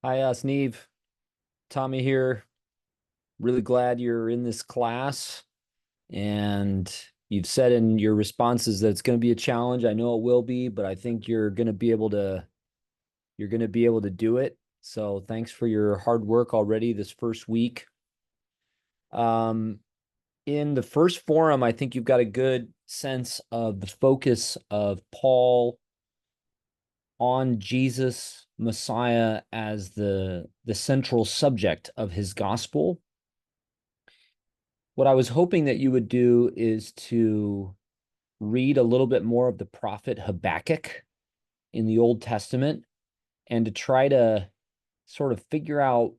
Hi, Aznive. Tommy here. Really glad you're in this class. And you've said in your responses that it's going to be a challenge. I know it will be, but I think you're going to be able to do it. So thanks for your hard work already this first week. Um, in the first forum, I think you've got a good sense of the focus of Paul on Jesus, Messiah, as the central subject of his gospel. What I was hoping that you would do is to read a little bit more of the prophet Habakkuk in the Old Testament and to try to sort of figure out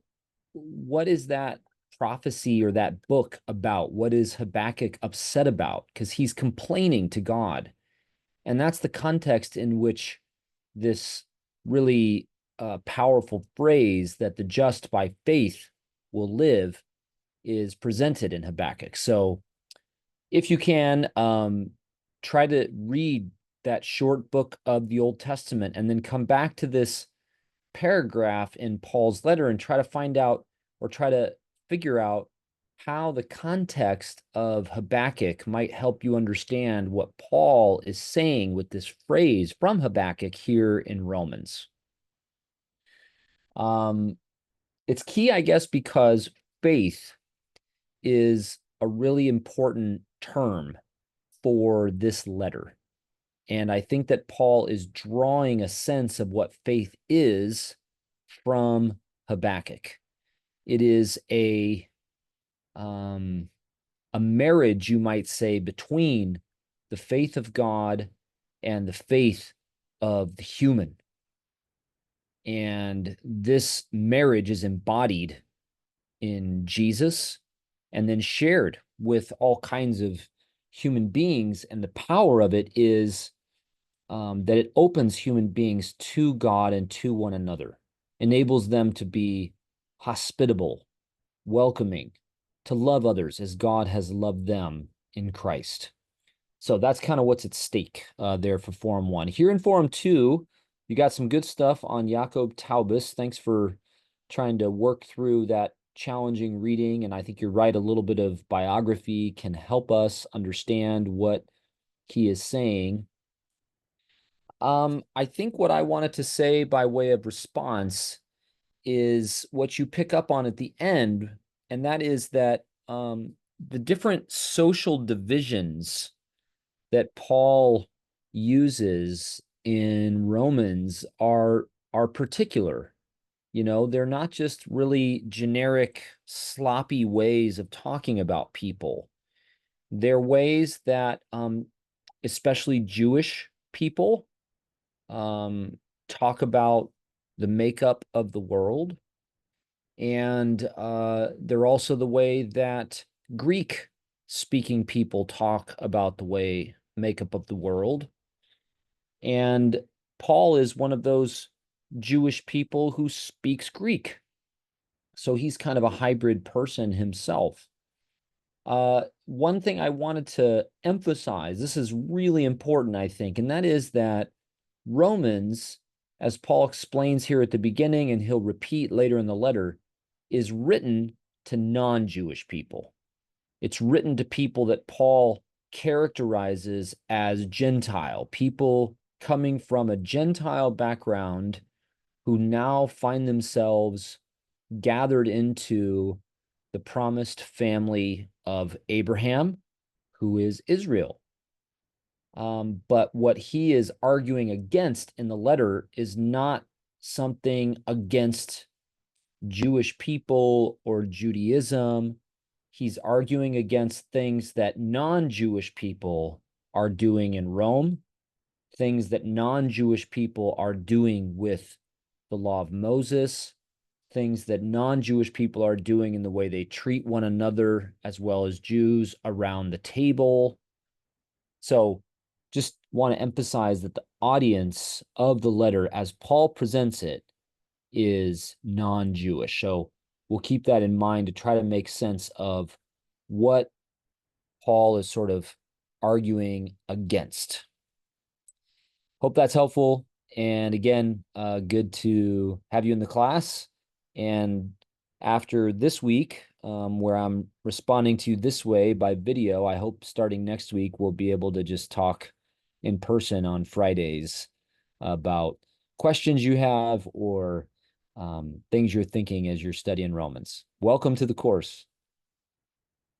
what is that prophecy or that book about? What is Habakkuk upset about? Because he's complaining to God. And that's the context in which this really powerful phrase that the just by faith will live is presented in Habakkuk. So if you can, try to read that short book of the Old Testament and then come back to this paragraph in Paul's letter and try to find out or try to figure out how the context of Habakkuk might help you understand what Paul is saying with this phrase from Habakkuk here in Romans. Um, it's key, I guess, because faith is a really important term for this letter. And I think that Paul is drawing a sense of what faith is from Habakkuk. It is a marriage, you might say, between the faith of God and the faith of the human. And this marriage is embodied in Jesus and then shared with all kinds of human beings. And the power of it is that it opens human beings to God and to one another, enables them to be hospitable, welcoming, to love others as God has loved them in Christ. So that's kind of what's at stake there for Forum 1. Here in Forum 2, you got some good stuff on Jakob Taubes. Thanks for trying to work through that challenging reading. And I think you're right, a little bit of biography can help us understand what he is saying. I think what I wanted to say by way of response is what you pick up on at the end, and that is that the different social divisions that Paul uses in Romans are particular. You know, they're not just really generic, sloppy ways of talking about people. They're ways that, especially Jewish people, talk about the makeup of the world. And they're also the way that Greek speaking people talk about the way makeup of the world. And Paul is one of those Jewish people who speaks Greek. So he's kind of a hybrid person himself. One thing I wanted to emphasize, this is really important, I think, and that is that Romans, as Paul explains here at the beginning, and he'll repeat later in the letter, is written to non-Jewish people. It's written to people that Paul characterizes as Gentile, people coming from a Gentile background who now find themselves gathered into the promised family of Abraham, who is Israel. But what he is arguing against in the letter is not something against Jewish people or Judaism. He's arguing against things that non-Jewish people are doing in Rome, things that non-Jewish people are doing with the law of Moses, things that non-Jewish people are doing in the way they treat one another, as well as Jews around the table. So just want to emphasize that the audience of the letter, as Paul presents it, is non-Jewish. So we'll keep that in mind to try to make sense of what Paul is sort of arguing against. Hope that's helpful. And again, good to have you in the class. And after this week, where I'm responding to you this way by video, I hope starting next week we'll be able to just talk in person on Fridays about questions you have or things you're thinking as you're studying Romans. Welcome to the course.